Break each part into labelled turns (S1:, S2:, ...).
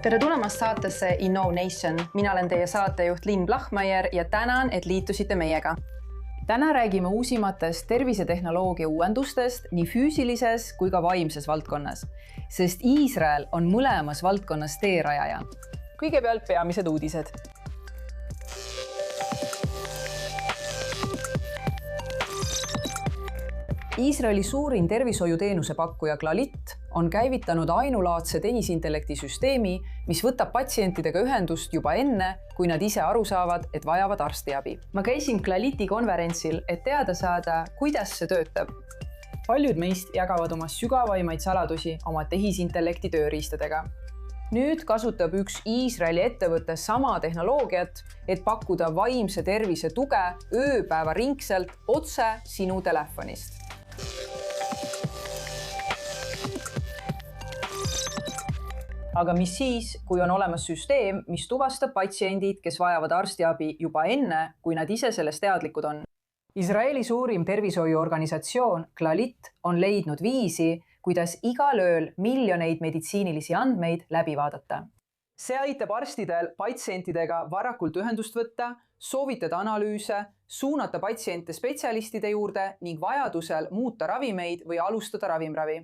S1: Tere tulemast saatesse InnoNation. Mina olen teie saatejuht Linn Blachmeier ja tänan, et liitusite meiega. Täna räägime uusimatest tervisetehnoloogia uuendustest nii füüsilises kui ka vaimses valdkonnas, sest Iisrael on mõlemas valdkonnas teerajaja.
S2: Kõigepealt peamised uudised.
S1: Iisraeli suurim tervishoiuteenuse pakkuja Clalit on käivitanud ainulaadse tehisintellekti süsteemi, mis võtab patsientidega ühendust juba enne, kui nad ise aru saavad, et vajavad arstiabi. Ma käisin Claliti konverentsil, et teada saada, kuidas see töötab.
S2: Paljud meist jagavad oma sügavaimaid saladusi oma tehisintellekti tööriistadega.
S1: Nüüd kasutab üks Iisraeli ettevõte sama tehnoloogiat, et pakkuda vaimse tervise tuge ööpäeva ringselt otse sinu telefonist. Aga mis siis, kui on olemas süsteem, mis tuvastab patsiendid, kes vajavad arstiabi juba enne, kui nad ise sellest teadlikud on? Iisraeli suurim tervishoiuorganisatsioon Clalit on leidnud viisi, kuidas igal ööl miljoneid meditsiinilisi andmeid läbi vaadata. See aitab arstidel patsientidega varakult ühendust võtta, soovitada analüüse, suunata patsiente spetsialistide juurde ning vajadusel muuta ravimeid või alustada ravimravi.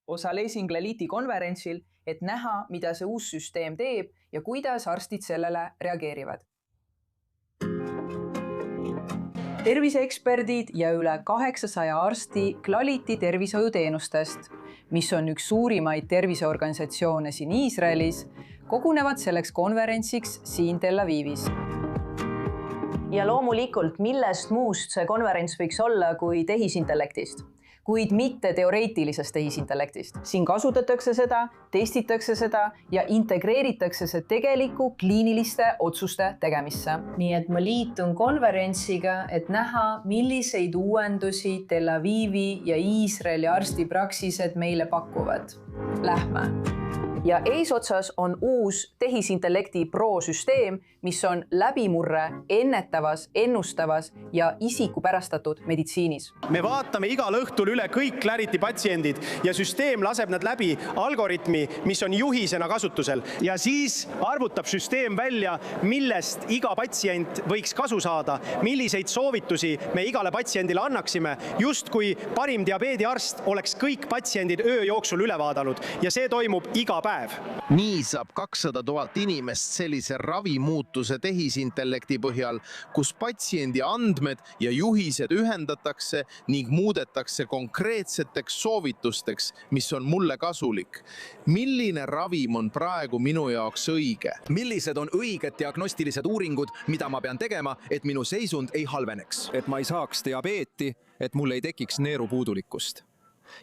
S1: Osalesin Claliti konverentsil, et näha, mida see uus süsteem teeb ja kuidas arstid sellele reageerivad. Terviseeksperdid ja üle 800 arsti Claliti tervishoiuteenustest, mis on üks suurimaid terviseorganisatsioone siin Iisraelis, kogunevad selleks konverentsiks siin Tel Avivis. Ja loomulikult, millest muust see konverents võiks olla kui tehisintellektist, kuid mitte teoreetilisest tehisintellektist. Siin kasutatakse seda, testitakse seda ja integreeritakse see tegeliku kliiniliste otsuste tegemisse. Nii et ma liitun konverentsiga, et näha, milliseid uuendusi Tel Avivi ja Iisraeli arstipraksised meile pakuvad. Lähme! Ja eesotsas on uus tehisintellekti Pro-süsteem, mis on läbimurre ennetavas, ennustavas ja isikupärastatud meditsiinis.
S3: Me vaatame igal õhtul üle kõik Clarity patsiendid ja süsteem laseb nad läbi algoritmi, mis on juhisena kasutusel. Ja siis arvutab süsteem välja, millest iga patsient võiks kasu saada, milliseid soovitusi me igale patsiendile annaksime, just kui parim diabeediarst oleks kõik patsiendid öö jooksul üle vaadanud ja see toimub iga päev.
S4: Nii saab 200 000 inimest sellise ravimuutuse tehisintellekti põhjal, kus patsiendi andmed ja juhised ühendatakse ning muudetakse konkreetseteks soovitusteks, mis on mulle kasulik. Milline ravim on praegu minu jaoks õige?
S5: Millised on õiged diagnostilised uuringud, mida ma pean tegema, et minu seisund ei halveneks? Et ma ei saaks diabeeti, et mul ei tekiks neerupuudulikkust.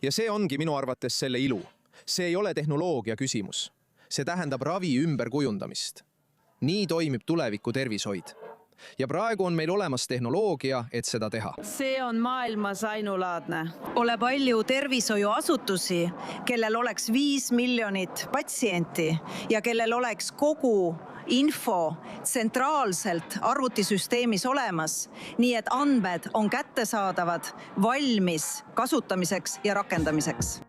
S5: Ja see ongi minu arvates selle ilu. See ei ole tehnoloogia küsimus. See tähendab ravi ümberkujundamist. Nii toimib tuleviku tervishoid. Ja praegu on meil olemas tehnoloogia, et seda teha.
S6: See on maailmas ainulaadne. Ole palju tervishoiuasutusi, kellel oleks 5 miljonit patsienti ja kellel oleks kogu info tsentraalselt arvutisüsteemis olemas, nii et andmed on kättesaadavad, valmis kasutamiseks ja rakendamiseks.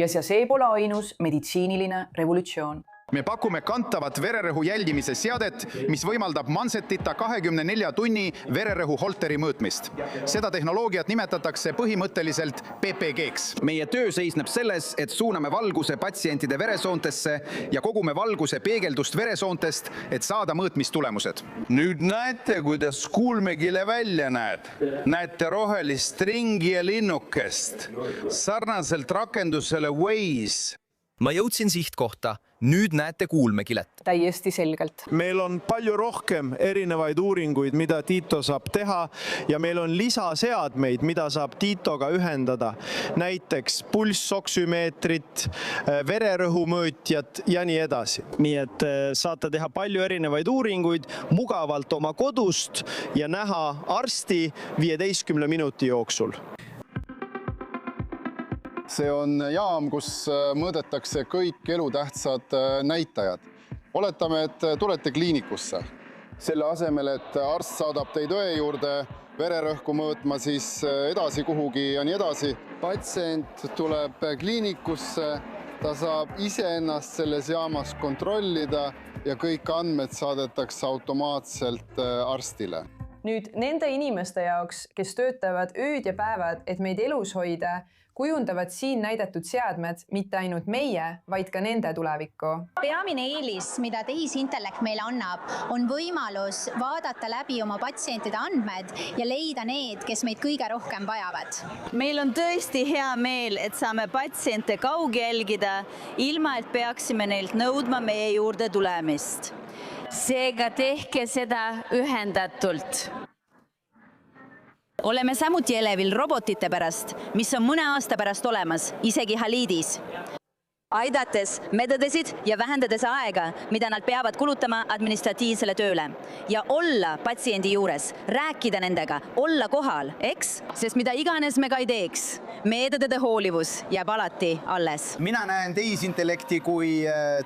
S1: Ja see pole ainus meditsiiniline revolutsioon.
S7: Me pakume kantavat vererõhu jälgimise seadet, mis võimaldab Mansetita 24 tunni vererõhu holteri mõõtmist. Seda tehnoloogiat nimetatakse põhimõtteliselt PPG-ks.
S5: Meie töö seisneb selles, et suuname valguse patsientide veresoontesse ja kogume valguse peegeldust veresoontest, et saada mõõtmistulemused.
S8: Nüüd näete, kuidas kuulmekile välja näeb. Näete rohelist ringi ja linnukest. Sarnaselt rakendusele Waze.
S5: Ma jõudsin sihtkohta. Nüüd näete kuulmekilet.
S1: Täiesti selgelt.
S3: Meil on palju rohkem erinevaid uuringuid, mida Tito saab teha ja meil on lisaseadmeid, mida saab Titoga ühendada. Näiteks pulssoksümeetrit, vererõhumõõtjat ja nii edasi. Nii et saate teha palju erinevaid uuringuid mugavalt oma kodust ja näha arsti 15 minuti jooksul.
S7: See on jaam, kus mõõdetakse kõik elutähtsad näitajad. Oletame, et tulete kliinikusse. Selle asemel, et arst saadab teid õe juurde vererõhku mõõtma, siis edasi kuhugi ja nii edasi. Patsient tuleb kliinikusse ta saab iseennast selles jaamas kontrollida ja kõik andmed saadetakse automaatselt arstile.
S2: Nüüd nende inimeste jaoks, kes töötavad ööd ja päevad, et meid elus hoida, kujundavad siin näidatud seadmed mitte ainult meie, vaid ka nende tulevikku.
S9: Peamine eelis, mida tehisintellekt meile annab, on võimalus vaadata läbi oma patsientide andmed ja leida need, kes meid kõige rohkem vajavad.
S10: Meil on tõesti hea meel, et saame patsiente kaugjälgida, ilma et peaksime neilt nõudma meie juurde tulemist. Seega tehke seda ühendatult. Oleme samuti elevil robotite pärast, mis on mõne aasta pärast olemas, isegi Halidis. Aidates medõdesid ja vähendades aega, mida nad peavad kulutama administratiivsele tööle. Ja olla patsiendi juures, rääkida nendega, olla kohal, eks? Sest mida iganes me ka ei teeks, medõdede hoolivus jääb alati alles.
S11: Mina näen tehisintellekti kui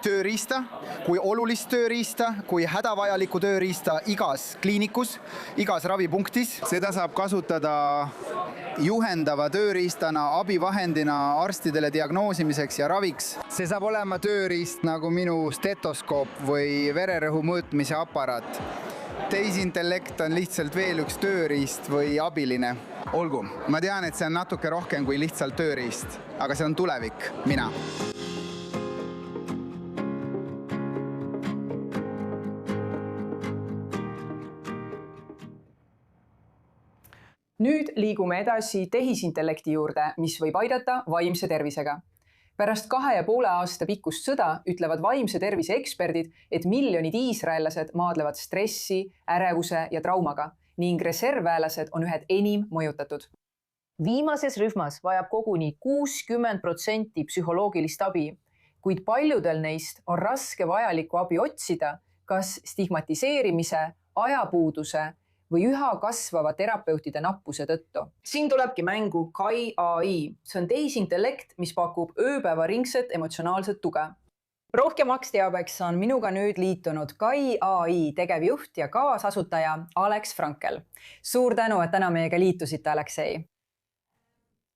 S11: tööriista, kui olulist tööriista, kui hädavajalikku tööriista igas kliinikus, igas ravipunktis. Seda saab kasutada juhendava tööriistana, abivahendina arstidele diagnoosimiseks ja raviks. See saab olema tööriist nagu minu stetoskoop või vererõhu mõõtmise aparaat. Tehisintellekt on lihtsalt veel üks tööriist või abiline. Olgu, ma tean, et see on natuke rohkem kui lihtsalt tööriist, aga see on tulevik, mina.
S2: Nüüd liigume edasi tehisintellekti juurde, mis võib aidata vaimse tervisega. Pärast 2,5 aasta pikkust sõda ütlevad vaimse tervise eksperdid, et miljonid iisraellased maadlevad stressi, ärevuse ja traumaga ning reservväelased on ühed enim mõjutatud. Viimases rühmas vajab koguni 60% psühholoogilist abi, kuid paljudel neist on raske vajalikku abi otsida, kas stigmatiseerimise, ajapuuduse või üha kasvava terapeutide nappuse tõttu. Siin tulebki mängu Kai AI. See on tehisintellekt, mis pakub ööpäevaringset emotsionaalset tuge. Rohkemaks teabeks on minuga nüüd liitunud Kai AI tegevjuht ja kaasasutaja Alex Frankel. Suur tänu, et täna meiega liitusite, Aleksei.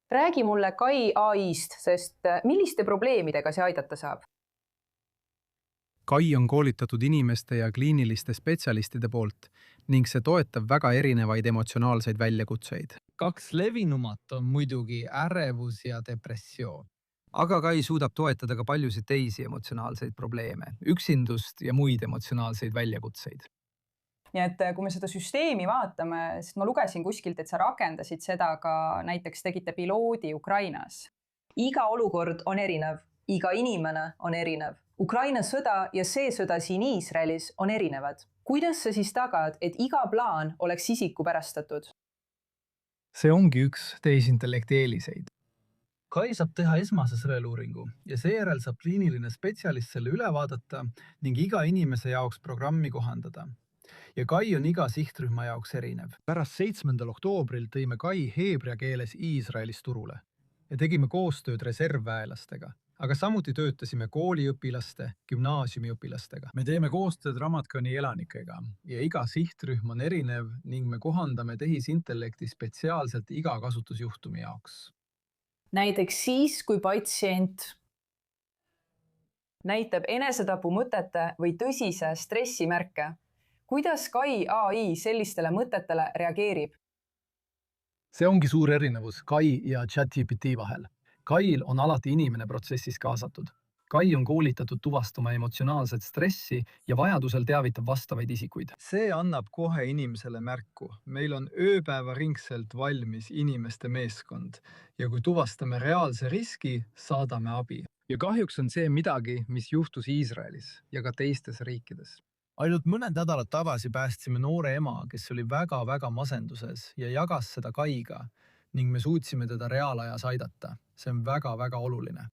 S2: Räägi mulle Kai AI-st, sest milliste probleemidega see aidata saab?
S12: Kai on koolitatud inimeste ja kliiniliste spetsialistide poolt ning see toetab väga erinevaid emotsionaalseid väljakutseid.
S13: 2 levinumat on muidugi ärevus ja depressioon.
S12: Aga Kai suudab toetada ka paljusid teisi emotsionaalseid probleeme, üksindust ja muid emotsionaalseid väljakutseid.
S2: Nii et kui me seda süsteemi vaatame, sest ma lugesin kuskilt, et sa rakendasid seda ka näiteks tegite piloodi Ukrainas. Iga olukord on erinev, iga inimene on erinev. Ukraina sõda ja see sõda siin Iisraelis on erinevad. Kuidas sa siis tagad, et iga plaan oleks isikupärastatud?
S13: See ongi üks tehisintellekti eeliseid. Kai saab teha esmase sõeluuringu ja seejärel saab kliiniline spetsialist selle üle vaadata ning iga inimese jaoks programmi kohandada. Ja Kai on iga sihtrühma jaoks erinev. Pärast 7. oktoobril tõime Kai heebrea keeles Iisraelis turule ja tegime koostööd reservväelastega. Aga samuti töötasime kooliõpilaste, gümnaasiumiõpilastega. Me teeme koostööd Ramatkani elanikega ja iga sihtrühm on erinev ning me kohandame tehisintellekti spetsiaalselt iga kasutusjuhtumi jaoks.
S2: Näiteks siis, kui patsient näitab enesetapu mõtete või tõsise stressimärke. Kuidas Kai AI sellistele mõtetele reageerib?
S13: See ongi suur erinevus Kai ja ChatGPT vahel. Kail on alati inimene protsessis kaasatud. Kai on koolitatud tuvastama emotsionaalset stressi ja vajadusel teavitab vastavaid isikuid. See annab kohe inimesele märku. Meil on ööpäevaringselt valmis inimeste meeskond ja kui tuvastame reaalse riski, saadame abi. Ja kahjuks on see midagi, mis juhtus Iisraelis ja ka teistes riikides. Ainult mõned nädalad tagasi päästsime noore ema, kes oli väga masenduses ja jagas seda Kaiga ning me suutsime teda reaalajas aidata. See on väga oluline.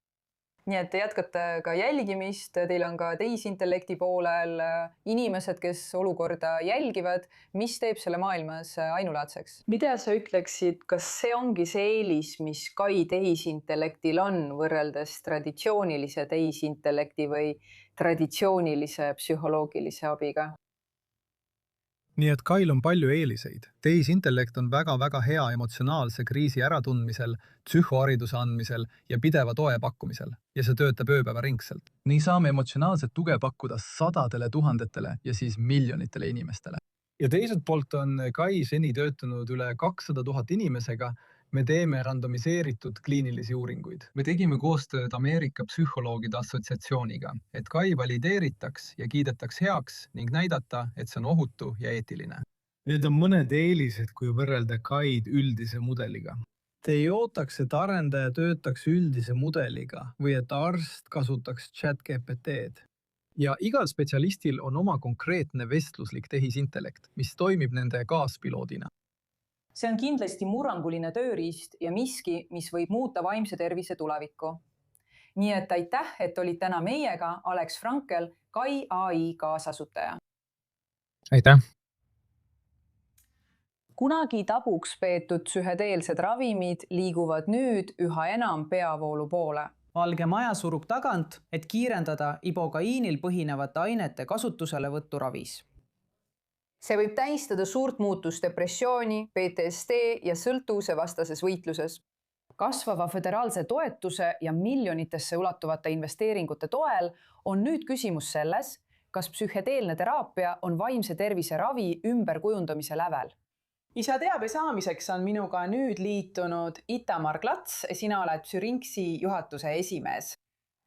S13: Nii et te jätkate ka jälgimist, teil on ka tehisintellekti poolel inimesed, kes olukorda jälgivad. Mis teeb selle maailmas ainulaadseks? Mida sa ütleksid, kas see ongi see eelis, mis Kai tehisintellektil on võrreldes traditsioonilise tehisintellekti või traditsioonilise psühholoogilise abiga?
S12: Nii et Kail on palju eeliseid. Tehisintellekt on väga hea emotsionaalse kriisi äratundmisel, psühhohariduse andmisel ja pideva toe pakkumisel. Ja see töötab ööpäevaringselt. Nii saame emotsionaalset tuge pakkuda sadadele tuhandetele ja siis miljonitele inimestele. Ja teiselt poolt on Kai seni töötanud üle 200 000 inimesega. Me teeme randomiseeritud kliinilisi uuringuid. Me tegime koostööd Ameerika psühholoogide assotsiatsiooniga, et Kai valideeritaks ja kiidetaks heaks ning näidata, et see on ohutu ja eetiline. Need on mõned eelised, kui võrrelda Kaid üldise mudeliga. Te ei ootaks, et arendaja töötaks üldise mudeliga või et arst kasutaks ChatGPT-d. Ja igal spetsialistil on oma konkreetne vestluslik tehisintellekt, mis toimib nende kaaspiloodina.
S1: See on kindlasti murranguline tööriist ja miski, mis võib muuta vaimse tervise tulevikku. Nii et aitäh, et olid täna meiega Alex Frankel, Kai AI kaasasutaja.
S12: Aitäh!
S1: Kunagi tabuks peetud psühhedeelsed ravimid liiguvad nüüd üha enam peavoolu poole.
S14: Valge Maja surub tagant, et kiirendada ibokaiinil põhinevate ainete kasutuselevõttu ravis.
S2: See võib tähistada suurt muutust depressiooni, PTSD ja sõltuvuse vastases võitluses. Kasvava föderaalse toetuse ja miljonitesse ulatuvate investeeringute toel on nüüd küsimus selles, kas psühhedeelne teraapia on vaimse tervise ravi ümberkujundamise lävel.
S14: Isa teabe saamiseks on minuga nüüd liitunud Itamar Klats, sina oled Psyrinxi juhatuse esimees.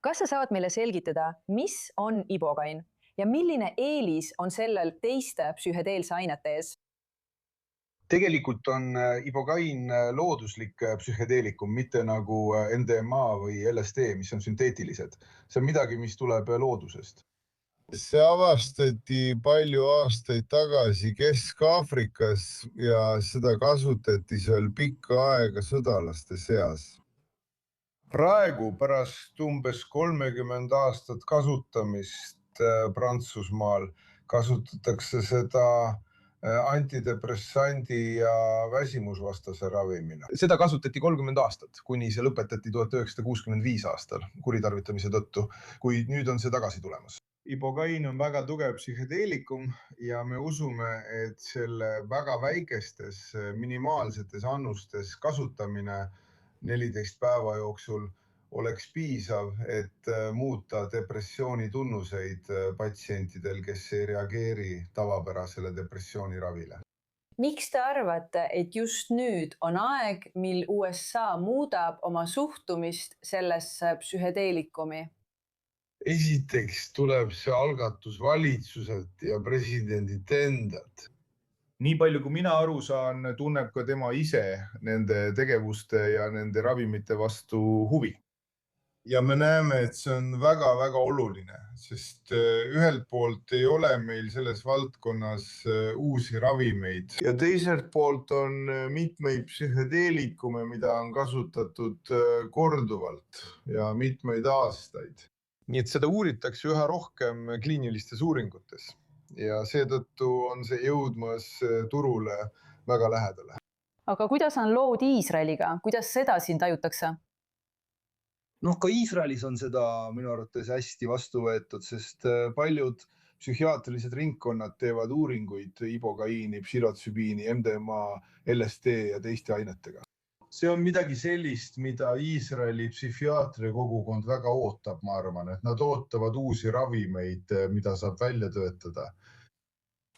S1: Kas sa saad meile selgitada, mis on ibokain? Ja milline eelis on sellel teiste psühhedeelse ainete ees?
S15: Tegelikult on ibokain looduslik psühhedeelikum, mitte nagu MDMA või LSD, mis on sünteetilised. See on midagi, mis tuleb loodusest.
S7: See avastati palju aastaid tagasi Kesk-Aafrikas ja seda kasutati seal pikka aega sõdalaste seas. Praegu pärast umbes 30 aastat kasutamist Prantsusmaal kasutatakse seda antidepressandi ja väsimusvastase ravimina.
S15: Seda kasutati 30 aastat, kuni see lõpetati 1965 aastal kuritarvitamise tõttu, kui nüüd on see tagasi tulemas. Ibokain on väga tugev psühhedeelikum ja me usume, et selle väga väikestes minimaalsetes annustes kasutamine 14 päeva jooksul oleks piisav, et muuta depressiooni tunnuseid patsientidel, kes ei reageeri tavapärasele depressiooni ravile.
S1: Miks te arvate, et just nüüd on aeg, mil USA muudab oma suhtumist sellesse psühhedeelikumi?
S7: Esiteks tuleb see algatus valitsuselt ja presidendilt endalt.
S15: Nii palju, kui mina aru saan, tunneb ka tema ise nende tegevuste ja nende ravimite vastu huvi.
S7: Ja me näeme, et see on väga oluline, sest ühelt poolt ei ole meil selles valdkonnas uusi ravimeid. Ja teiselt poolt on mitmeid psühhedeelikume, mida on kasutatud korduvalt ja mitmeid aastaid.
S15: Nii et seda uuritakse üha rohkem kliinilistes uuringutes ja seetõttu on see jõudmas turule väga lähedale.
S1: Aga kuidas on lood Iisraeliga? Kuidas seda siin tajutakse?
S15: Ka Iisraelis on seda minu arvates hästi vastu võetud, sest paljud psühhiaatrilised ringkonnad teevad uuringuid ibokaiini, psilotsübiini, MDMA, LSD ja teiste ainetega. See on midagi sellist, mida Iisraeli psühhiaatria kogukond väga ootab, ma arvan, et nad ootavad uusi ravimeid, mida saab välja töötada.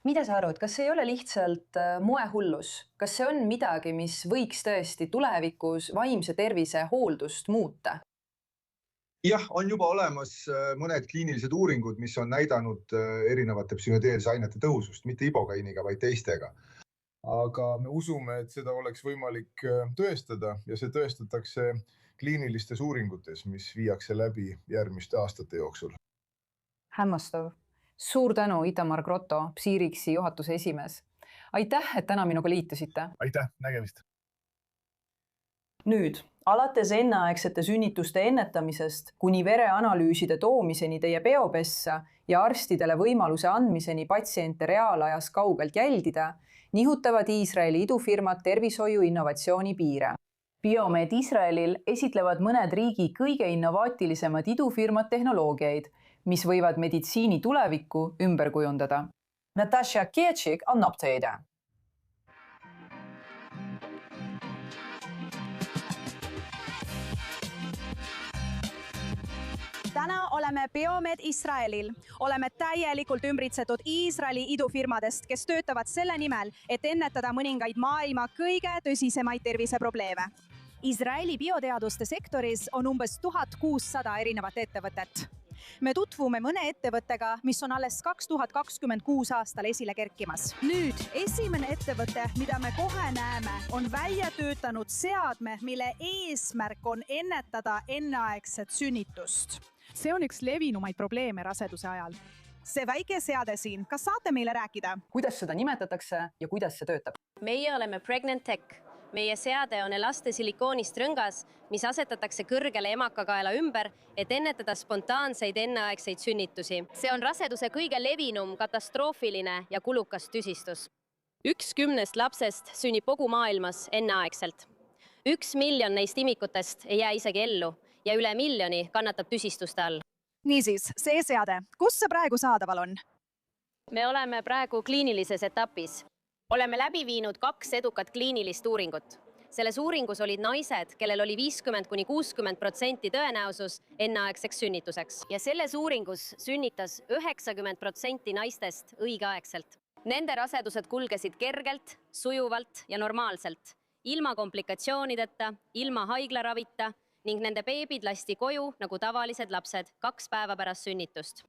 S1: Mida sa arvad, kas see ei ole lihtsalt moehullus? Kas see on midagi, mis võiks tõesti tulevikus vaimse tervise hooldust muuta?
S15: Jah, on juba olemas mõned kliinilised uuringud, mis on näidanud erinevate psühhedeelse ainete tõhusust, mitte ibokainiga, vaid teistega. Aga me usume, et seda oleks võimalik tõestada ja see tõestatakse kliinilistes uuringutes, mis viiakse läbi järgmiste aastate jooksul.
S1: Hämmastav. Suur tänu, Itamar Grotto, Psyrinxi juhatuse esimees. Aitäh, et täna minuga liitusite.
S15: Aitäh, nägemist.
S1: Nüüd, alates enneaegsete sünnituste ennetamisest kuni vereanalüüside toomiseni teie peopessa ja arstidele võimaluse andmiseni patsiente reaalajas kaugelt jälgida, nihutavad Iisraeli idufirmad tervishoiu innovatsiooni piire. Biomed Iisraelil esitlevad mõned riigi kõige innovaatilisemad idufirmad tehnoloogiaid, mis võivad meditsiini tulevikku ümber kujundada.
S2: Natasha Kietšik annab teile.
S16: Täna oleme Biomed Israelil. Oleme täielikult ümbritsetud Iisraeli idufirmadest, kes töötavad selle nimel, et ennetada mõningaid maailma kõige tõsisemaid terviseprobleeme. Iisraeli bioteaduste sektoris on umbes 1600 erinevat ettevõtet. Me tutvume mõne ettevõttega, mis on alles 2026 aastal esile kerkimas. Nüüd esimene ettevõte, mida me kohe näeme, on välja töötanud seadme, mille eesmärk on ennetada enneaegset sünnitust. See on üks levinumaid probleeme raseduse ajal. See väike seade siin, kas saate meile rääkida?
S2: Kuidas seda nimetatakse ja kuidas see töötab?
S17: Meie oleme Pregnant Tech. Meie seade on elaste silikoonist rõngas, mis asetatakse kõrgele emakakaela ümber, et ennetada spontaanseid enneaegseid sünnitusi. See on raseduse kõige levinum, katastroofiline ja kulukas tüsistus. 1/10 lapsest sünnib kogu maailmas enneaegselt. 1 miljon neist imikutest ei jää isegi ellu ja üle miljoni kannatab tüsistuste all.
S16: Niisiis, see seade, kus see praegu saadaval on?
S17: Me oleme praegu kliinilises etapis. Oleme läbi viinud 2 edukat kliinilist uuringut. Selles uuringus olid naised, kellel oli 50–60% tõenäosus enneaegseks sünnituseks. Ja selles uuringus sünnitas 90% naistest õigeaegselt. Nende rasedused kulgesid kergelt, sujuvalt ja normaalselt, ilma komplikatsioonideta, ilma haiglaravita ning nende beebid lasti koju nagu tavalised lapsed 2 päeva pärast sünnitust.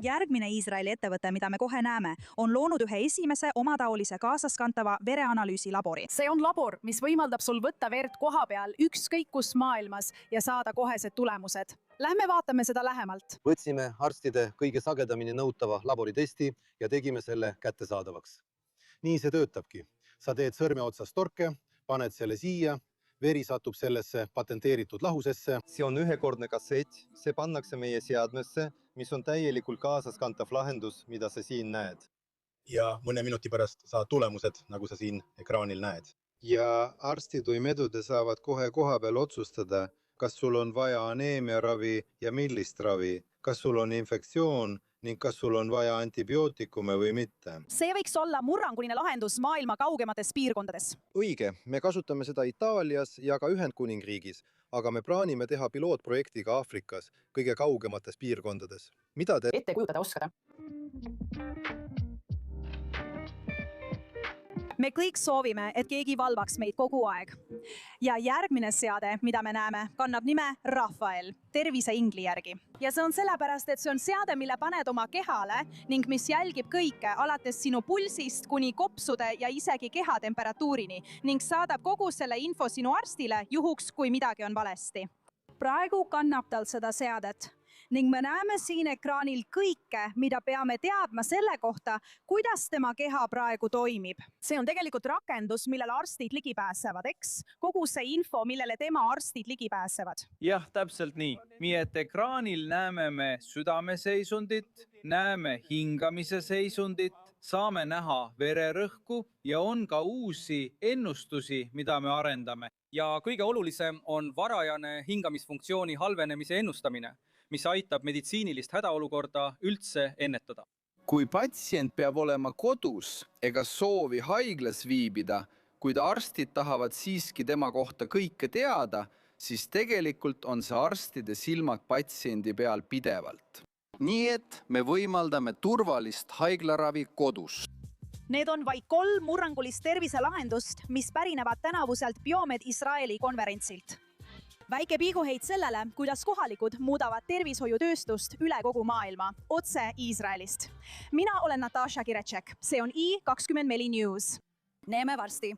S16: Järgmine Iisraeli ettevõte, mida me kohe näeme, on loonud ühe esimese omataolise kaasaskantava vereanalüüsi labori. See on labor, mis võimaldab sul võtta verd koha peal ükskõik kus maailmas ja saada kohesed tulemused. Lähme vaatame seda lähemalt.
S18: Võtsime arstide kõige sagedamini nõutava laboritesti ja tegime selle kättesaadavaks. Nii see töötabki. Sa teed sõrme otsast torke, paned selle siia, veri satub sellesse patenteeritud lahusesse.
S19: See on ühekordne kassett, see pannakse meie seadmesse, mis on täielikult kaasaskantav lahendus, mida sa siin näed.
S18: Ja mõne minuti pärast saad tulemused, nagu sa siin ekraanil näed.
S19: Ja arstid või medude saavad kohe koha peal otsustada, kas sul on vaja aneemiaravi ja millist ravi, kas sul on infektsioon ning kas sul on vaja antibiootikume või mitte.
S16: See võiks olla murranguline lahendus maailma kaugemates piirkondades.
S19: Õige, me kasutame seda Itaalias ja ka Ühendkuningriigis, aga me plaanime teha pilootprojektiga Aafrikas, kõige kaugemates piirkondades. Mida te
S2: ette kujutada oskada?
S16: Me kõik soovime, et keegi valvaks meid kogu aeg. Ja järgmine seade, mida me näeme, kannab nime Rafael, tervise ingli järgi. Ja see on sellepärast, et see on seade, mille paned oma kehale ning mis jälgib kõike alates sinu pulsist kuni kopsude ja isegi kehatemperatuurini ning saadab kogu selle info sinu arstile juhuks, kui midagi on valesti. Praegu kannab tal seda seadet. Ning me näeme siin ekraanil kõike, mida peame teadma selle kohta, kuidas tema keha praegu toimib. See on tegelikult rakendus, millele arstid ligi pääsevad, eks? Kogu see info, millele tema arstid ligi pääsevad.
S20: Jah, täpselt nii. Nii et ekraanil näeme me südameseisundit, näeme hingamise seisundit, saame näha vererõhku ja on ka uusi ennustusi, mida me arendame.
S21: Ja kõige olulisem on varajane hingamisfunktsiooni halvenemise ennustamine, mis aitab meditsiinilist hädaolukorda üldse ennetada.
S8: Kui patsient peab olema kodus ega soovi haiglas viibida, kuid arstid tahavad siiski tema kohta kõike teada, siis tegelikult on see arstide silmad patsiendi peal pidevalt. Nii et me võimaldame turvalist haiglaravi kodus.
S16: Need on vaid 3 murrangulist terviselahendust, mis pärinevad tänavuselt Biomed Israeli konverentsilt. Väike piiguheit sellele, kuidas kohalikud muudavad tervishoiutööstust üle kogu maailma, otse Iisraelist. Mina olen Natasha Kietšik, see on I24 News. Näeme varsti.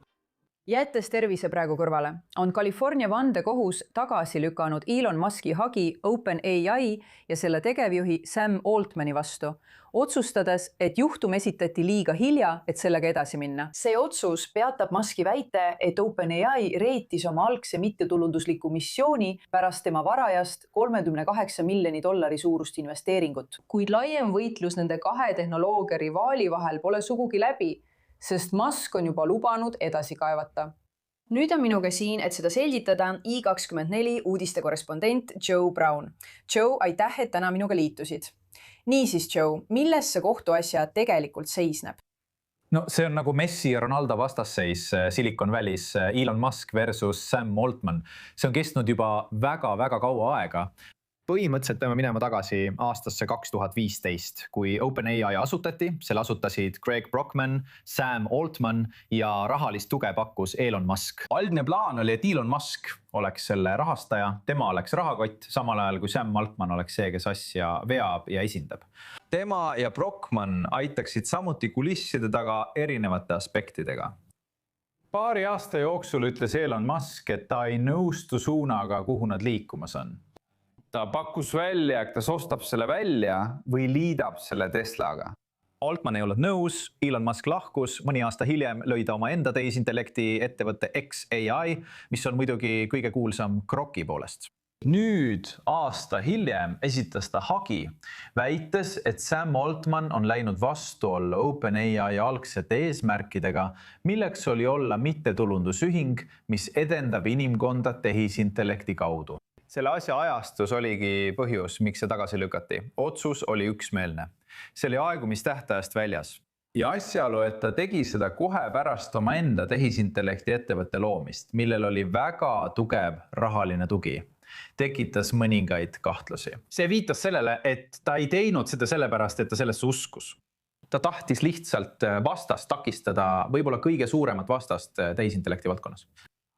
S1: Jättes tervise praegu kõrvale, on California vandekohus tagasi lükanud Elon Muski hagi OpenAI ja selle tegevjuhi Sam Altmani vastu, otsustades, et juhtum esitati liiga hilja, et sellega edasi minna. See otsus peatab Muski väite, et OpenAI reetis oma algse mittetulundusliku missiooni pärast tema varajast $38 miljoni suurust investeeringut. Kuid laiem võitlus nende 2 tehnoloogia rivaali vahel pole sugugi läbi, sest Musk on juba lubanud edasi kaevata.
S4: Nüüd on minuga siin, et seda selgitada I24 uudiste korrespondent Joe Brown. Joe, aitäh, et täna minuga liitusid. Niisiis, Joe, milles see kohtuasja tegelikult seisneb?
S22: No see on nagu Messi ja Ronaldo vastasseis Silicon Valley's, Elon Musk versus Sam Altman. See on kestnud juba väga kaua aega. Põhimõtteliselt peame minema tagasi aastasse 2015, kui OpenAI asutati. Selle asutasid Greg Brockman, Sam Altman ja rahalist tuge pakkus Elon Musk. Algne plaan oli, et Elon Musk oleks selle rahastaja, tema oleks rahakott, samal ajal kui Sam Altman oleks see, kes asja veab ja esindab. Tema ja Brockman aitaksid samuti kulisside taga erinevate aspektidega. Paari aasta jooksul ütles Elon Musk, et ta ei nõustu suunaga, kuhu nad liikumas on. Ta pakkus välja, et kas ostab selle välja või liidab selle Teslaga. Altman ei olnud nõus, Elon Musk lahkus, mõni aasta hiljem lõi ta oma enda tehisintellekti ettevõtte xAI, mis on muidugi kõige kuulsam Groki poolest. Nüüd aasta hiljem esitas ta hagi, väites, et Sam Altman on läinud vastuollu OpenAI algsete eesmärkidega, milleks oli olla mittetulundusühing, mis edendab inimkonda tehisintellekti kaudu. Selle asja ajastus oligi põhjus, miks see tagasi lükati. Otsus oli üksmeelne. See oli aegumistähtajast väljas. Ja asjaolu, et ta tegi seda kohe pärast oma enda tehisintellekti ettevõtte loomist, millel oli väga tugev rahaline tugi, tekitas mõningaid kahtlusi. See viitas sellele, et ta ei teinud seda sellepärast, et ta sellesse uskus. Ta tahtis lihtsalt vastast takistada, võib-olla kõige suuremat vastast tehisintellekti valdkonnas.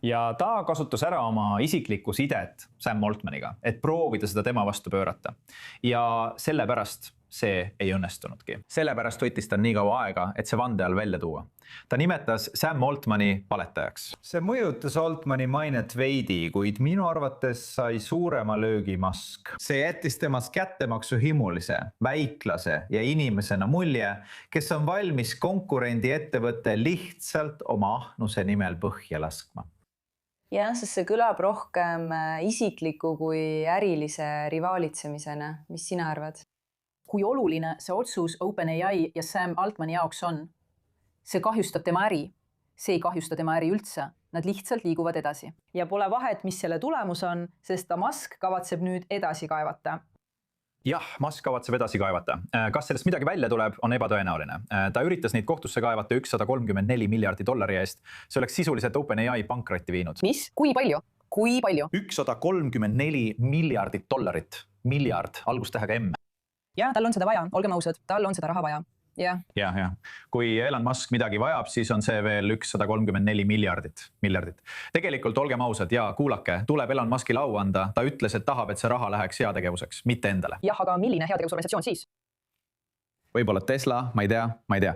S22: Ja ta kasutas ära oma isiklikku sidet Sam Altmaniga, et proovida seda tema vastu pöörata. Ja sellepärast see ei õnnestunudki. Sellepärast võttis ta nii kaua aega, et see vande all välja tuua. Ta nimetas Sam Altmani valetajaks. See mõjutas Altmani mainet veidi, kuid minu arvates sai suurema löögi Musk. See jättis temast kättemaksu himulise, väiklase ja inimesena mulje, kes on valmis konkurendi ettevõtte lihtsalt oma ahnuse nimel põhja laskma.
S23: Jah, sest see kõlab rohkem isikliku kui ärilise rivaalitsemisena. Mis sina arvad?
S1: Kui oluline see otsus OpenAI ja Sam Altmani jaoks on? See kahjustab tema äri. See ei kahjusta tema äri üldse. Nad lihtsalt liiguvad edasi. Ja pole vahet, mis selle tulemus on, sest ta Musk kavatseb nüüd edasi kaevata.
S22: Jah, Musk kavatseb edasi kaevata. Kas sellest midagi välja tuleb, on ebatõenäoline. Ta üritas neid kohtusse kaevata $134 miljardi eest. See oleks sisuliselt OpenAI pankrotti viinud.
S1: Mis? Kui palju? Kui palju?
S22: $134 miljardit. Miljard, algustähega M.
S1: Ja, tal on seda vaja. Olgem ausad, tal on seda raha vaja.
S22: Ja. Kui Elon Musk midagi vajab, siis on see veel $134 miljardit. Tegelikult olgem ausad ja kuulake, tuleb Elon Muskile au anda. Ta ütles, et tahab, et see raha läheks heategevuseks, mitte endale.
S1: Jah, aga milline heategevusorganisatsioon siis?
S22: Võib-olla Tesla, ma ei tea.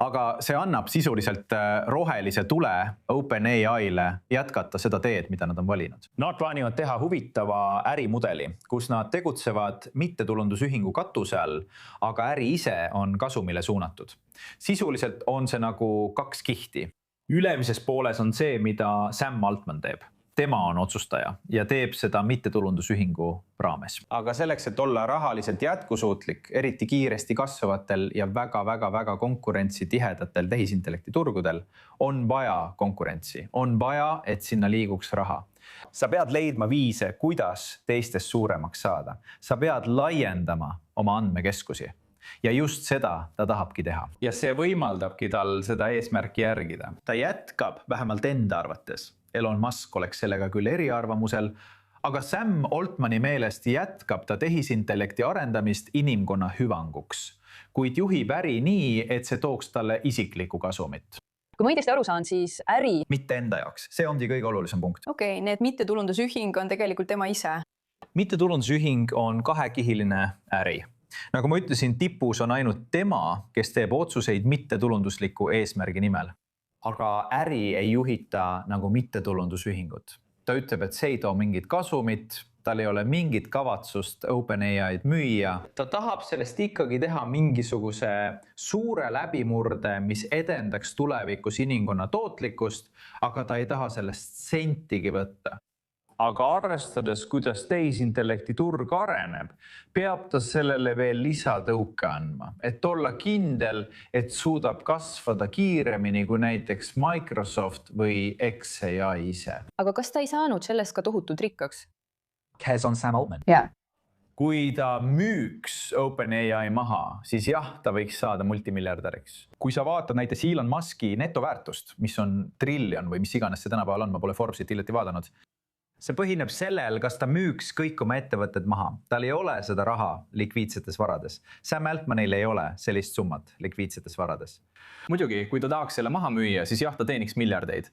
S22: Aga see annab sisuliselt rohelise tule OpenAI-le jätkata seda teed, mida nad on valinud. Nad plaanivad teha huvitava ärimudeli, kus nad tegutsevad mittetulundusühingu katuse all, aga äri ise on kasumile suunatud. Sisuliselt on see nagu kaks kihti. Ülemises pooles on see, mida Sam Altman teeb. Tema on otsustaja ja teeb seda mittetulundusühingu raames. Aga selleks, et olla rahaliselt jätkusuutlik, eriti kiiresti kasvavatel ja väga konkurentsi tihedatel tehisintellekti turgudel, on vaja konkurentsi. On vaja, et sinna liiguks raha. Sa pead leidma viise, kuidas teistest suuremaks saada. Sa pead laiendama oma andmekeskusi. Ja just seda ta tahabki teha. Ja see võimaldabki tal seda eesmärki järgida. Ta jätkab vähemalt enda arvates. Elon Musk oleks sellega küll eriarvamusel, aga Sam Altmani meelest jätkab ta tehisintellekti arendamist inimkonna hüvanguks, kuid juhib äri nii, et see tooks talle isiklikku kasumit.
S1: Kui ma õigesti aru saan, siis äri...
S22: Mitte enda jaoks. See ongi kõige olulisem punkt.
S23: Okei, need mittetulundusühing on tegelikult tema ise.
S22: Mittetulundusühing on kahekihiline äri. Nagu ma ütlesin, tipus on ainult tema, kes teeb otsuseid mittetulundusliku eesmärgi nimel. Aga äri ei juhita nagu mittetulundusühingut. Ta ütleb, et see ei too mingit kasumit, tal ei ole mingit kavatsust OpenAI'd müüa. Ta tahab sellest ikkagi teha mingisuguse suure läbimurde, mis edendaks tulevikus inimkonna tootlikkust, aga ta ei taha sellest sentigi võtta.
S3: aga arvestades, kuidas tehisintellekti turg areneb, peab ta sellele veel lisatõuke andma, et olla kindel, et suudab kasvada kiiremini kui näiteks Microsoft või xAI ise.
S4: aga kas ta ei saanud sellest ka tohutult rikkaks?
S22: Kes on Sam Altman?
S4: Jaa.
S22: Kui ta müüks OpenAI maha, siis jah, ta võiks saada multimiljardäriks. Kui sa vaatad näiteks Elon Muski netoväärtust, mis on triljon või mis iganes see tänapäeval on, ma pole Forbesit hiljuti vaadanud. See põhineb sellel, kas ta müüks kõik oma ettevõtted maha. Tal ei ole seda raha likviidsetes varades. Sam Altmanil ei ole sellist summat likviidsetes varades. Muidugi, kui ta tahaks selle maha müüa, siis jah, ta teeniks miljardeid.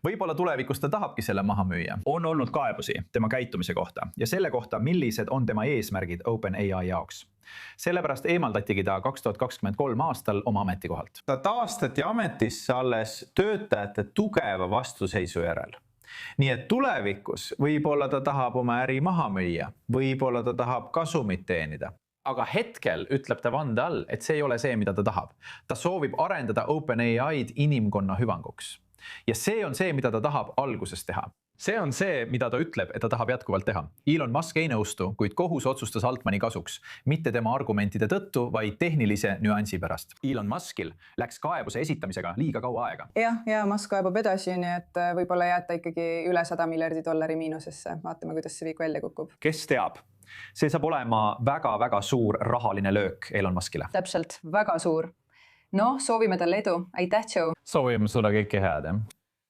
S22: Võib-olla tulevikus ta tahabki selle maha müüa. On olnud kaebusi tema käitumise kohta ja selle kohta, millised on tema eesmärgid OpenAI jaoks. Sellepärast eemaldatigi ta 2023 aastal oma ametikohalt. Ta taastati ametisse alles töötajate tugeva vastuseisu järel. Nii et tulevikus võib-olla ta tahab oma äri maha müüa, võib-olla ta tahab kasumit teenida. Aga hetkel ütleb ta vande all, et see ei ole see, mida ta tahab. Ta soovib arendada OpenAI'd inimkonna hüvanguks. Ja see on see, mida ta tahab alguses teha. See on see, mida ta ütleb, et ta tahab jätkuvalt teha. Elon Musk ei nõustu, kuid kohus otsustas Altmani kasuks. Mitte tema argumentide tõttu, vaid tehnilise nüansi pärast. Elon Muskil läks kaebuse esitamisega liiga kaua aega.
S2: Ja Musk kaebab edasi, nii et võib-olla jääta ikkagi üle $100 miljardi miinusesse. Vaatame, kuidas see viik välja kukub.
S22: Kes teab? See saab olema väga-väga suur rahaline löök Elon Muskile.
S2: Täpselt, väga suur. Noh, soovime talle edu. Aitäh, Joe!
S3: Soovime sulle kõike head.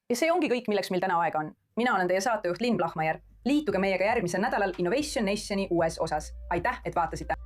S4: Ja see ongi kõik, milleks meil täna aega on. Mina olen teie saatejuht Linn Plahmajärv. Liituge meiega järgmisel nädalal Innovation Nationi uues osas. Aitäh, et vaatasite!